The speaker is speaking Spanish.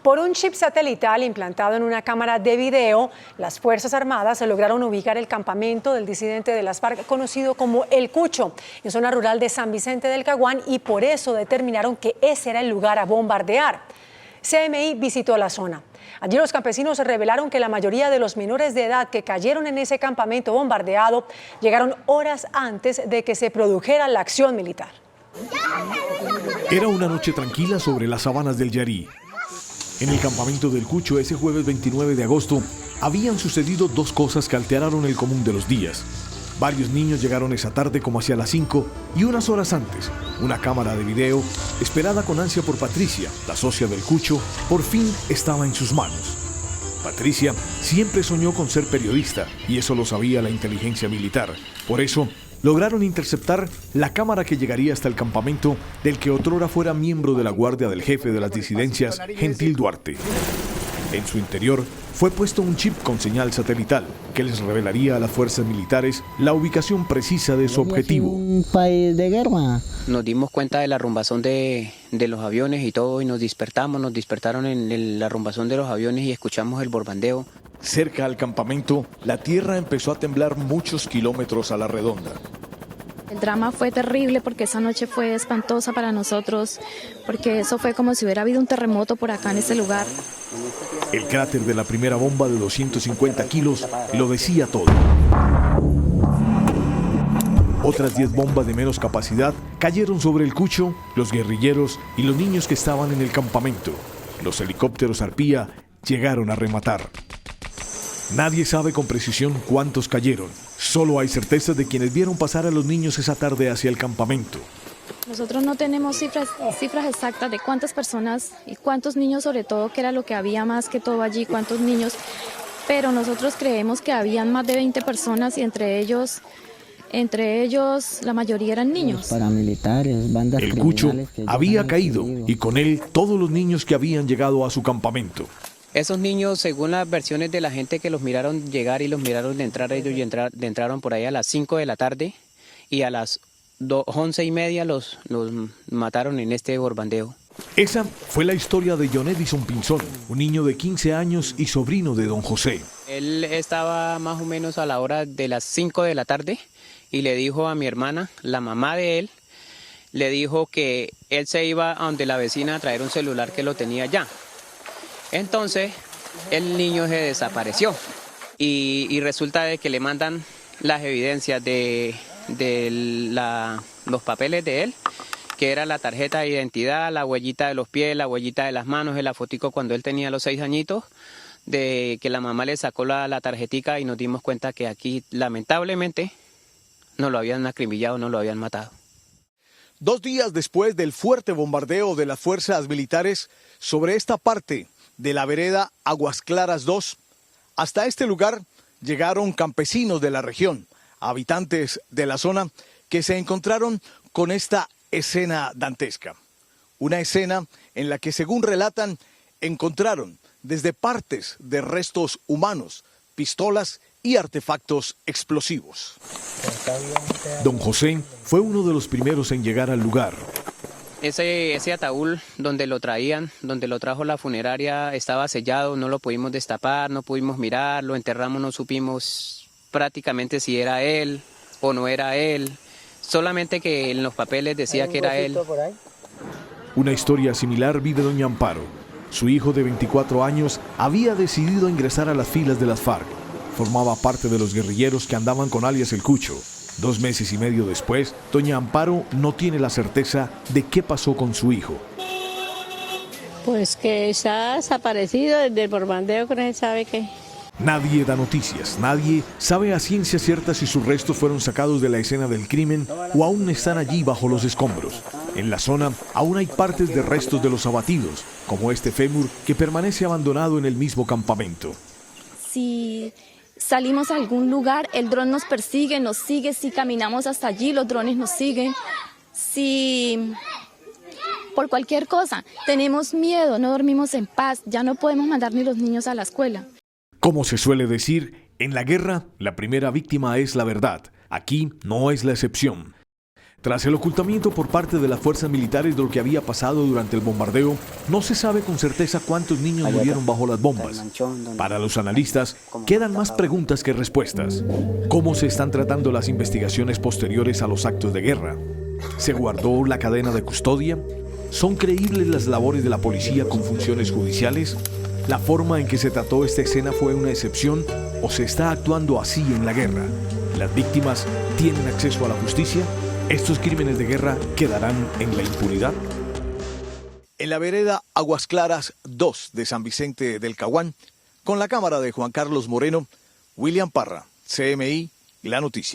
Por un chip satelital implantado en una cámara de video, las Fuerzas Armadas lograron ubicar el campamento del disidente de las FARC conocido como El Cucho, en zona rural de San Vicente del Caguán, y por eso determinaron que ese era el lugar a bombardear. CMI visitó la zona. Allí los campesinos revelaron que la mayoría de los menores de edad que cayeron en ese campamento bombardeado llegaron horas antes de que se produjera la acción militar. Era una noche tranquila sobre las sabanas del Yarí. En el campamento del Cucho, ese jueves 29 de agosto, habían sucedido dos cosas que alteraron el común de los días. Varios niños llegaron esa tarde como hacia las 5 y unas horas antes, una cámara de video, esperada con ansia por Patricia, la socia del Cucho, por fin estaba en sus manos. Patricia siempre soñó con ser periodista y eso lo sabía la inteligencia militar. Por eso, lograron interceptar la cámara que llegaría hasta el campamento del que otrora fuera miembro de la guardia del jefe de las disidencias, Gentil Duarte. En su interior fue puesto un chip con señal satelital que les revelaría a las fuerzas militares la ubicación precisa de su objetivo. Un país de guerra. Nos dimos cuenta de la rumbazón de los aviones y todo, y nos despertaron en la rumbazón de los aviones y escuchamos el bombardeo. Cerca al campamento, la tierra empezó a temblar muchos kilómetros a la redonda. El drama fue terrible porque esa noche fue espantosa para nosotros, porque eso fue como si hubiera habido un terremoto por acá en este lugar. El cráter de la primera bomba de 250 kilos lo decía todo. Otras 10 bombas de menos capacidad cayeron sobre el Cucho, los guerrilleros y los niños que estaban en el campamento. Los helicópteros Arpía llegaron a rematar. Nadie sabe con precisión cuántos cayeron. Solo hay certezas de quienes vieron pasar a los niños esa tarde hacia el campamento. Nosotros no tenemos cifras exactas de cuántas personas y cuántos niños, sobre todo, que era lo que había más que todo allí, cuántos niños, pero nosotros creemos que habían más de 20 personas y entre ellos la mayoría eran niños. Los paramilitares, bandas El Cucho criminales había caído y con él todos los niños que habían llegado a su campamento. Esos niños, según las versiones de la gente que los miraron llegar y los miraron de entrar, ellos entraron por ahí a las 5 de la tarde y a las 11:30 los mataron en este bombardeo. Esa fue la historia de John Edison Pinzón, un niño de 15 años y sobrino de don José. Él estaba más o menos a la hora de las 5 de la tarde y le dijo a mi hermana, la mamá de él, le dijo que él se iba a donde la vecina a traer un celular que lo tenía allá. Entonces el niño se desapareció y resulta de que le mandan las evidencias de los papeles de él, que era la tarjeta de identidad, la huellita de los pies, la huellita de las manos, el fotico cuando él tenía los 6 añitos, de que la mamá le sacó la tarjetica y nos dimos cuenta que aquí lamentablemente no lo habían acribillado, no lo habían matado. 2 días después del fuerte bombardeo de las fuerzas militares sobre esta parte de la vereda Aguas Claras 2, hasta este lugar llegaron campesinos de la región, habitantes de la zona, que se encontraron con esta escena dantesca. Una escena en la que, según relatan, encontraron desde partes de restos humanos, pistolas y artefactos explosivos. Don José fue uno de los primeros en llegar al lugar. Ese ataúd donde lo trajo la funeraria, estaba sellado, no lo pudimos destapar, no pudimos mirar, lo enterramos, no supimos prácticamente si era él o no era él, solamente que en los papeles decía que era él. Una historia similar vive doña Amparo. Su hijo de 24 años había decidido ingresar a las filas de las FARC. Formaba parte de los guerrilleros que andaban con alias El Cucho. 2 meses y medio después, doña Amparo no tiene la certeza de qué pasó con su hijo. Pues que está desaparecido desde el bombardeo, que no se sabe qué. Nadie da noticias, nadie sabe a ciencia cierta si sus restos fueron sacados de la escena del crimen o aún están allí bajo los escombros. En la zona aún hay partes de restos de los abatidos, como este fémur que permanece abandonado en el mismo campamento. Si salimos a algún lugar, el dron nos persigue, nos sigue. Si caminamos hasta allí, los drones nos siguen. Si por cualquier cosa tenemos miedo, no dormimos en paz, ya no podemos mandar ni los niños a la escuela. Como se suele decir, en la guerra la primera víctima es la verdad. Aquí no es la excepción. Tras el ocultamiento por parte de las fuerzas militares de lo que había pasado durante el bombardeo, no se sabe con certeza cuántos niños murieron bajo las bombas. Para los analistas, quedan más preguntas que respuestas. ¿Cómo se están tratando las investigaciones posteriores a los actos de guerra? ¿Se guardó la cadena de custodia? ¿Son creíbles las labores de la policía con funciones judiciales? ¿La forma en que se trató esta escena fue una excepción o se está actuando así en la guerra? ¿Las víctimas tienen acceso a la justicia? ¿Estos crímenes de guerra quedarán en la impunidad? En la vereda Aguas Claras 2 de San Vicente del Caguán, con la cámara de Juan Carlos Moreno, William Parra, CMI, La Noticia.